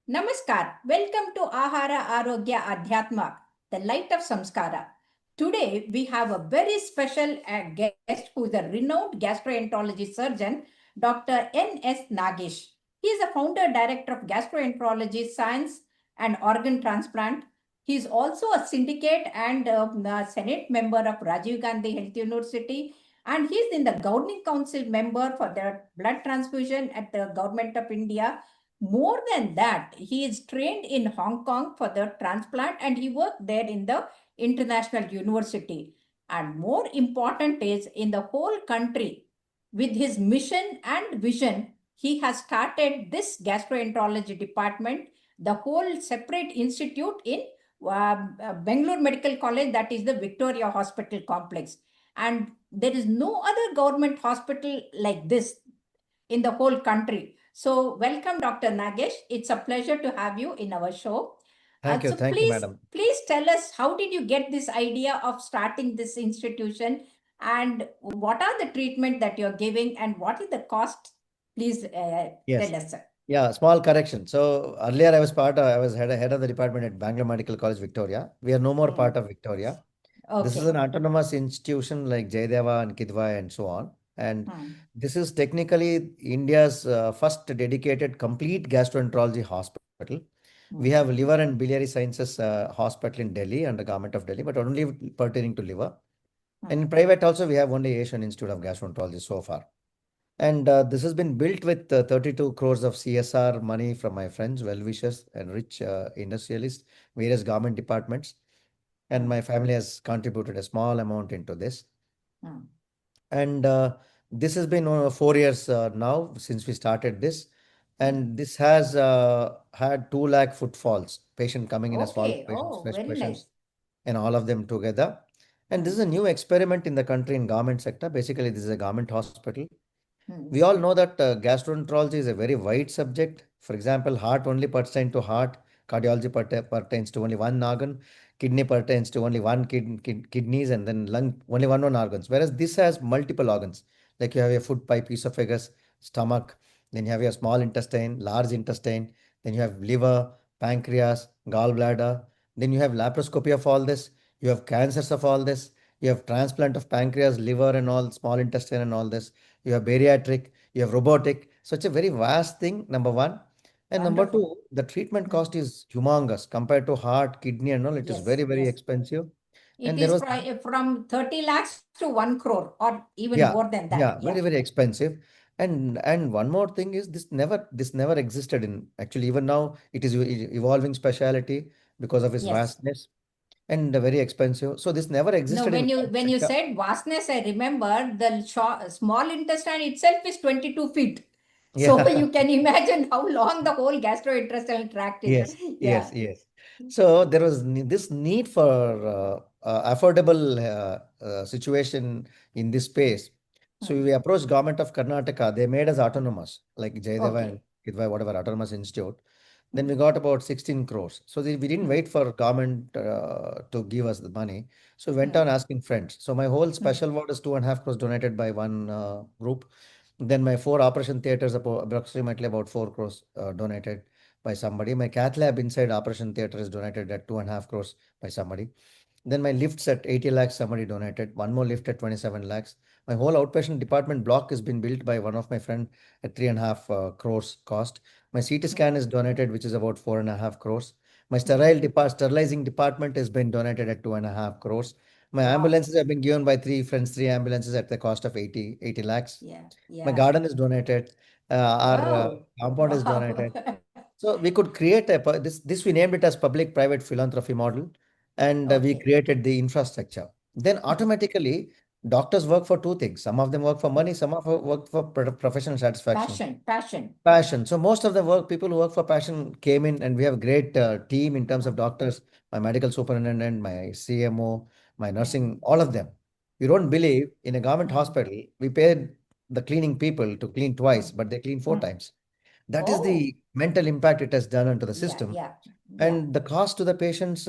Namaskar. Welcome to Ahara Arogya Adhyatma, the light of Samskara. Today we have a very special guest who is a renowned gastroenterology surgeon, Dr. N.S. Nagesh. He is the founder director of Gastroenterology Science and Organ Transplant. He is also a syndicate and Senate member of Rajiv Gandhi Health University, and he is in the governing council member for the blood transfusion at the Government of India. More than that, he is trained in Hong Kong for the transplant and he worked there in the international university. And more important is in the whole country, with his mission and vision, he has started this gastroenterology department, the whole separate institute in Bangalore Medical College, that is the Victoria Hospital complex. And there is no other government hospital like this in the whole country. So, welcome, Dr. Nagesh. It's a pleasure to have you in our show. Thank you. So, Thank you, please, madam. please tell us how did you get this idea of starting this institution, and what are the treatment that you're giving, and what is the cost? Please Yes. tell us, sir. Yeah, small correction. So earlier I was head of the department at Bangalore Medical College, Victoria. We are no more part of Victoria. This is Okay. an autonomous institution like Jaydeva and Kidwai and so on. And Hmm. this is technically India's first dedicated complete gastroenterology hospital. We Hmm. have liver and biliary sciences hospital in Delhi under government of Delhi, but only pertaining to liver. And Hmm. in private also, we have only Asian Institute of Gastroenterology so far. And this has been built with 32 crores of CSR money from my friends, well-wishers, and rich industrialists, various government departments. And Hmm. my family has contributed a small amount into this. Hmm. And this has been 4 years now since we started this. Hmm. And this has had 2 lakh footfalls, patient coming in as follow Okay. patients, Oh, fresh very patients, nice. and all of them together. And this is Hmm. a new experiment in the country in government sector. Basically, this is a government hospital. Hmm. We all know that gastroenterology is a very wide subject. For example, heart only pertains to heart, cardiology pertains to only one organ, kidney pertains to only one kidneys, and then lung only one organs. Whereas this has multiple organs, like you have a food pipe, esophagus, stomach, then you have your small intestine, large intestine, then you have liver, pancreas, gallbladder, then you have laparoscopy of all this, you have cancers of all this, you have transplant of pancreas, liver, and all small intestine and all this, you have bariatric, you have robotic. So it's a very vast thing, number one. And number Wonderful. two, the treatment Hmm. cost is humongous compared to heart, kidney, and all. It is Yes. very, very Yes. expensive. It And there is was, from 30 lakhs to 1 crore or even yeah, more than that. yeah, Yeah. very, very expensive. And one more thing is this never existed in actually even now it is evolving specialty because of its Yes. vastness and very expensive. So this never No, existed in government when you sector. said vastness, I remember the small intestine itself is 22 feet. So Yeah. you can imagine how long the whole gastrointestinal tract is. Yes, Yeah. yes, yes. So there was this need for affordable situation in this space. So Hmm. we approached government of Karnataka. They made us autonomous, like Jayadeva and Okay. Kidwai, whatever autonomous institute. Then we Hmm. got about 16 crores. So we didn't Hmm. wait for government to give us the money. So we went Hmm. on asking friends. So my whole Hmm. special ward is 2.5 crores donated by one group. Then my 4 operation theaters, approximately about 4 crores donated by somebody. My cath lab inside operation theater is donated at 2.5 crores by somebody. Then my lifts at 80 lakhs, somebody donated. One more lift at 27 lakhs. My whole outpatient department block has been built by one of my friend at 3.5 crores cost. My CT Hmm. scan is donated, which is about 4.5 crores. My Hmm. sterilizing department has been donated at 2.5 crores. My Wow. ambulances have been given by three friends, three ambulances at the cost of 80 lakhs. Yeah. My Yeah. garden is donated. Our Oh, compound is wow. donated. So we could create this we named it as public-private philanthropy model, and we Okay. created the infrastructure. Then Hmm. automatically, doctors work for two things. Some of them work for money, some of them work for professional satisfaction. Passion. Passion. Passion. So most of the work people who work for passion came in, and we have a great team in terms Hmm. of doctors, my medical superintendent, my CMO, my Hmm. nursing, all of them. You don't Hmm. believe in a government Hmm. hospital, we paid the cleaning people to clean Hmm. twice, but they clean four Hmm. times. That is Oh, the mental impact it has done onto the yeah. system. Yeah. Yeah. And the cost to the patients,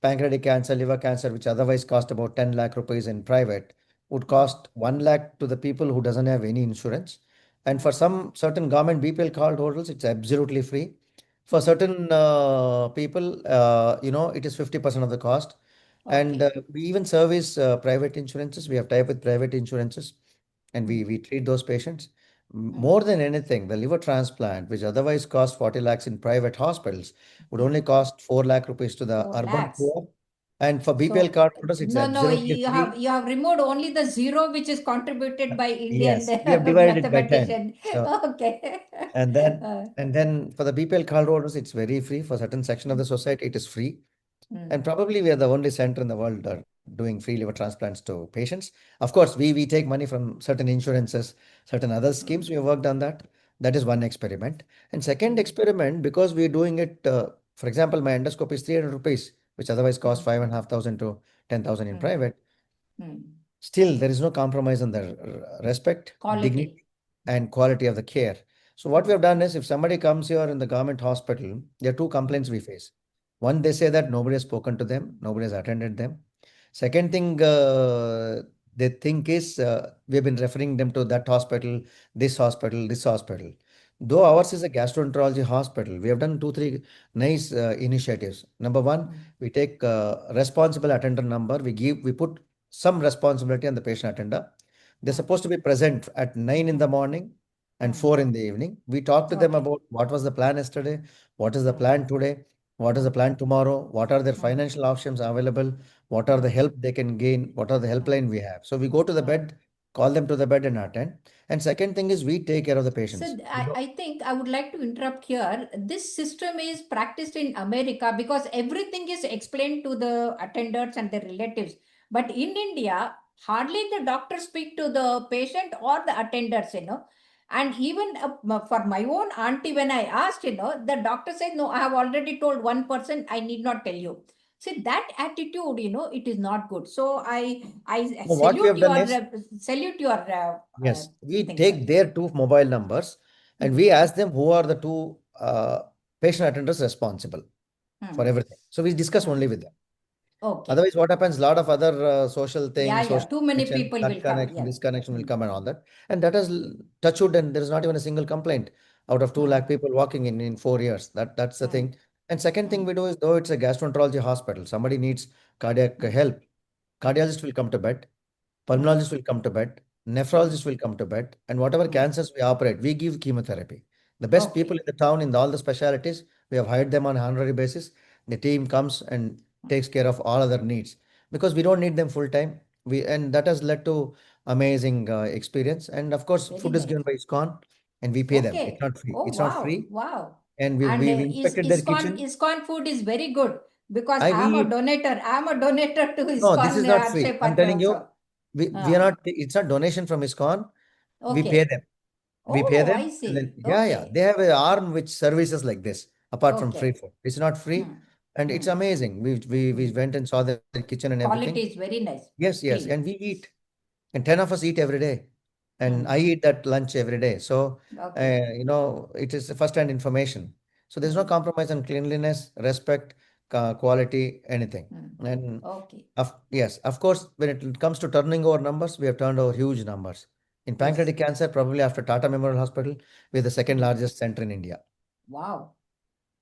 pancreatic cancer, liver cancer, which otherwise cost about 10 lakh rupees in private, would Hmm. cost 1 lakh to the people who doesn't have any insurance. And for Hmm. some certain government BPL card holders, it's absolutely free. For certain people, it is 50% of the cost. And Okay. we even service private insurances. We have tied with private insurances, and Mm. we treat those patients. Mm. More than anything, the liver transplant, which otherwise cost 40 lakhs in private hospitals, would only Mm. cost 4 lakh rupees to the 4 urban lakhs. poor. And for BPL So card holders, it's no, no, absolutely free. you have removed only the zero which is contributed by Indian Yes, we have divided it by 10. mathematician. So Okay. and then Uh, and then for the BPL card holders, it's very free. For certain section of mm, the society, it is free. And mm, probably we are the only center in the world doing free liver transplants to patients. Of course, we take money from certain insurances, certain other schemes. mm, We have worked on that. That is one experiment. And second mm, experiment, because we're doing it, for example, my endoscopy is 300 rupees, which otherwise costs mm, 5,500 to 10,000 in mm, private. mm. Still, there is no compromise on the respect, Quality. dignity, and quality of the care. So, what we have Mm, done is if somebody comes here in the government hospital, there are two complaints mm, we face. One, they say that nobody has spoken to them, nobody has attended them. Second thing they think is we've been referring them to that hospital, this hospital, this hospital. Though mm, ours is a gastroenterology hospital, we have done two, three nice initiatives. Number one, mm, we take responsible attender number. We put some responsibility on the patient attender. They're mm, supposed to be present at 9 in the mm, morning and mm. 4 in the evening. We talk to them Okay. about what was the plan yesterday, what is the Mm, plan today, what is the mm, plan tomorrow, what are their mm, financial options available, what are the mm, help they can gain, what are the mm, helpline we have. So we go to the mm. bed, call them to the bed and attend. And second thing is we take care of the So patients. We don't. I think I would like to interrupt here. This system is practiced in America because everything is explained to the attendants and their relatives. But in India, hardly the doctor speak to the patient or the attendants. And even for my own auntie, when I asked, the doctor said, no, I have already told one person, I need not tell you. See, that attitude, it is not good. So I No, what we have done is, salute your yes, we thing, sir. take their two mobile numbers and we Hmm. ask them who are the two patient attenders responsible for Hmm. everything. So we discuss Hmm. only with them. Okay. Otherwise, what happens? A lot of other social Yeah, things, yeah. social Too many connection, people that will come. connection, Yeah. this connection will Hmm. come and all that. And that has touched wood, and there is not even a single complaint out of 2 lakh Hmm. people walking in 4 years. That's the Hmm. thing. And second thing Hmm. we do is, though it's a gastroenterology hospital, somebody needs cardiac Hmm. help. Hmm. Cardiologist will come to bed. Hmm. Pulmonologist will come to bed, Hmm. nephrologist will come to bed, and whatever Hmm. cancers we operate, we give chemotherapy. The best people Okay. in the town in all the specialties, we have hired them on honorary basis. The team comes and takes care of all other needs because we don't need them full time. And that has led to amazing experience. And of course, Very food is given nice. by ISKCON, and we pay them. It's Okay. not free. Oh, It's not wow. free, Wow. and And we inspected their kitchen. ISKCON food is very good because I we I'm a eat. donator. I'm a donator to No, this is ISKCON not free. Akshay I'm Patra telling you, also. we are Ah, not. It's not donation from ISKCON. We pay okay. them. We pay Oh, I them, and then see. yeah, Okay. they have an arm which services like this apart from free Okay. food. It's not free, Hmm. and it's Hmm. amazing. We Hmm. went and saw their kitchen and everything. Quality is very nice. Yes, yes, and Clean. we eat, and 10 of us eat every day, and I Hmm. eat that lunch every day. So Okay. it is first-hand information. So there's no Hmm. compromise on cleanliness, respect, quality, anything. Hmm. And Okay. yes, of course, when it comes to turning over numbers, we have turned over huge numbers. In Yes. pancreatic cancer, probably after Tata Memorial Hospital, we're the second Hmm. largest center in India. Wow.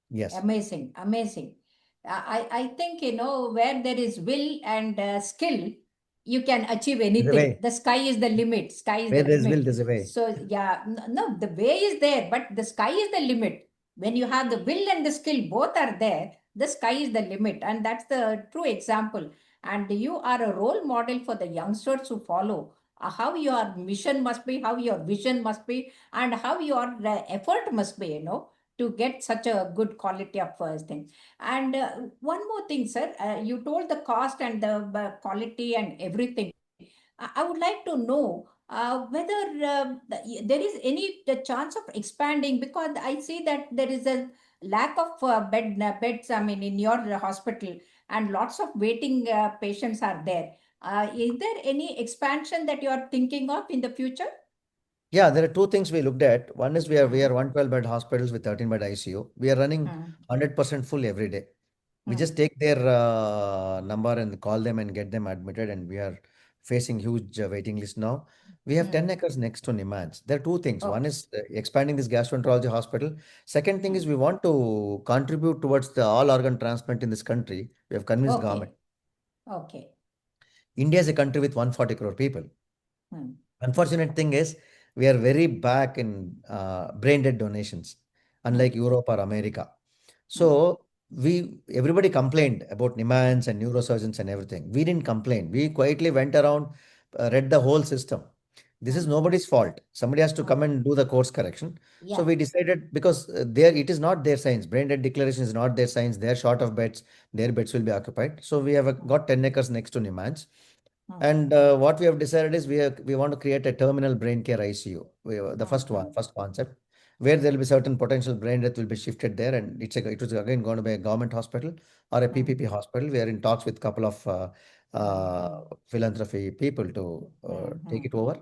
Yes, Amazing. Amazing. I think, where there is will and skill, you can achieve there's a anything. way. The sky is the limit. Sky is Where the there's will, limit. there's a way. So, yeah, no, the way is there, but the sky is the limit. When you have the will and the skill, both are there, the sky is the limit. And that's the true example. And you are a role model for the youngsters to follow. How your mission must be, how your vision must be, and how your effort must be, to get such a good quality of thing. And one more thing, sir, you told the cost and the quality and everything. I would like to know whether there is any the chance of expanding because I see that there is a lack of beds. I mean, in your hospital, and lots of waiting patients are there. Is there any expansion that you are thinking of in the future? Yeah, there are two things we looked at. One is we are Hmm. 112-bed hospitals with 13-bed ICU. We are running Hmm. 100% full every day. We Hmm. just take their number and call them and get them admitted, and we are facing huge waiting list now. We have 10 Mm. acres next to Nimans. There are two things. One Okay. is expanding this gastroenterology hospital. Second thing is Mm. we want to contribute towards the all organ transplant in this country. We have convinced government. Okay. Okay. India is a country with 140 crore people. Mm. Unfortunate thing is we are very back in brain dead donations, unlike Mm. Europe or America. Mm. So we everybody complained about Nimans and neurosurgeons and everything. We didn't complain. We quietly went around, read the whole system. This is Mm. nobody's fault. Somebody has to Mm. come and do the course correction. So Yeah. we decided because there it is not their science. Brain dead declaration is not their science. They're short of beds. Their beds will be occupied. So we have Mm. got 10 acres next to Nimans. Mm. And what we have decided is we want to create a terminal brain care ICU. The first one, Mhm. first concept, where there will be certain potential brain death will be shifted there, and it was again going to be a government hospital or a Mm. PPP hospital. We are in talks with a couple of Mhm. philanthropy people to take it Mhm. over.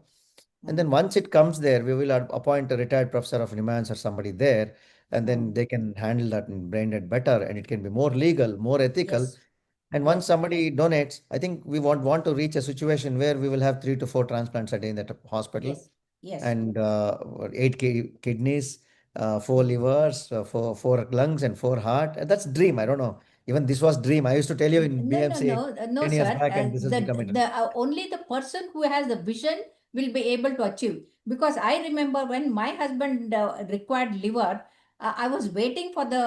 And then Mm. once it comes there, we will appoint a retired professor of Nimans or somebody there, and then Mm. they can handle that in brain dead better, and it can be more legal, more ethical. Yes. And once Yes. somebody donates, I think we want to reach a situation where we will have 3 to 4 transplants a day in that hospital, Yes. Yes. and eight kidneys, four Mm. livers, four lungs, and four heart. And that's dream. I don't know. Even this was dream. I used to tell you in No, no, BMC no, no, 10 years sir. back, and this has become it. The only the person who has the vision will be able to achieve. Because I remember when my husband required liver, I was waiting for the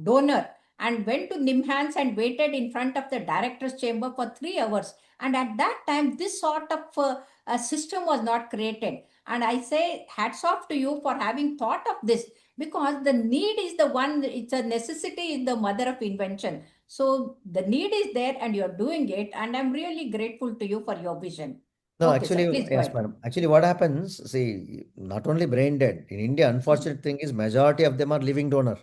donor and went to Nimhans and waited in front of the director's chamber for 3 hours. And at that time, this sort of system was not created. And I say hats off to you for having thought of this, because the need is the one. It's a necessity in the mother of invention. So the need is there and you're doing it. And I'm really grateful to you for your vision. No, Okay, sir, actually, please go yes, ahead. madam. Actually, what happens, see, not only brain dead, in India, Mm. unfortunate thing is majority of them are living donor.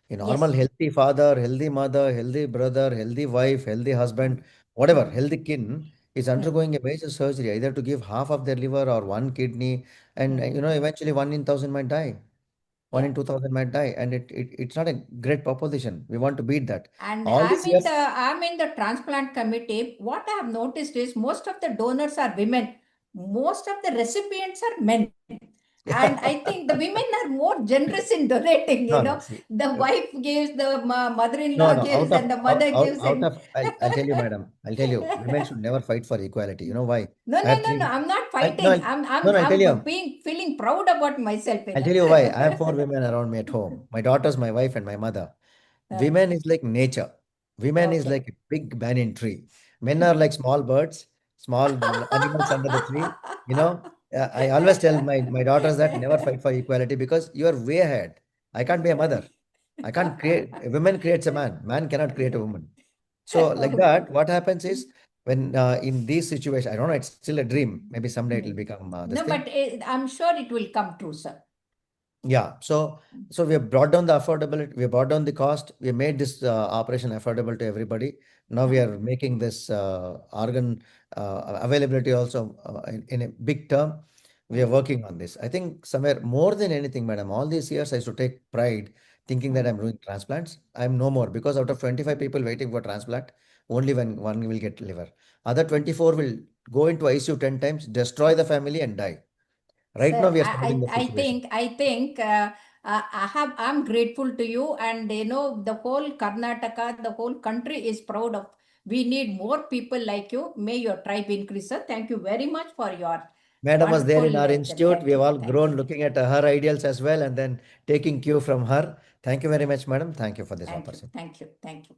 A normal Yes. healthy father, healthy mother, healthy brother, healthy wife, healthy husband, Mm. whatever, Mm. healthy kin is Mm. undergoing a major surgery, either to give half of their liver or one kidney, and Mm. eventually 1 in 1,000 might die, one Yeah. in 2,000 might die, and it's not a great proposition. We want to beat that. And All these years, I'm in the transplant committee. What I have noticed is most of the donors are women. Most of the recipients are men. And I think the women are more generous in donating, you no, know. no, see. The wife gives, the No, mother-in-law no, gives, and the mother gives. And I'll tell you, madam, I'll tell you, women should never fight for equality. You know why? no, I no, have no, no. three, I'm not no, fighting. no, no, I'll tell you, I'm being feeling proud about myself, you I'll know. tell you why. I have 4 women around me at home. My daughters, my wife, and my mother. Uh, Women is like nature. Women is okay. like a big banyan tree. Men are like small birds, small animals under the tree. You know, I always tell my daughters that never fight for equality because you are way ahead. I can't be a mother. I can't create, a woman creates a man. Man cannot create a woman. So like Okay. that, what happens is when in these situations, I don't know, it's still a dream. Maybe someday it will Hmm. become this No, but thing. I'm sure it will come true, sir. Yeah, so we have brought down the affordability, we have brought down the cost, we have made this operation affordable to everybody. Now we Hmm. are making this organ availability also in a big term. We are Hmm. working on this. I think somewhere more than anything, madam, all these years I used to take pride thinking that Hmm. I'm doing transplants. I'm no more because out of 25 people waiting for transplant, only one will get liver. Other 24 will go into ICU 10 times, destroy the family and die. Right now Sir, we are studying the situation. I think I'm grateful to you, and you know the whole Karnataka, the whole country is proud of. We need more people like you. May your tribe increase, sir. Thank you very much for your Madam was there wonderful in our lecture. institute. We Thank have you, all thank grown you, looking at her ideals as well and then taking cue from her. Thank you very much, madam. Thank you for this thank you, opportunity. thank you, thank you.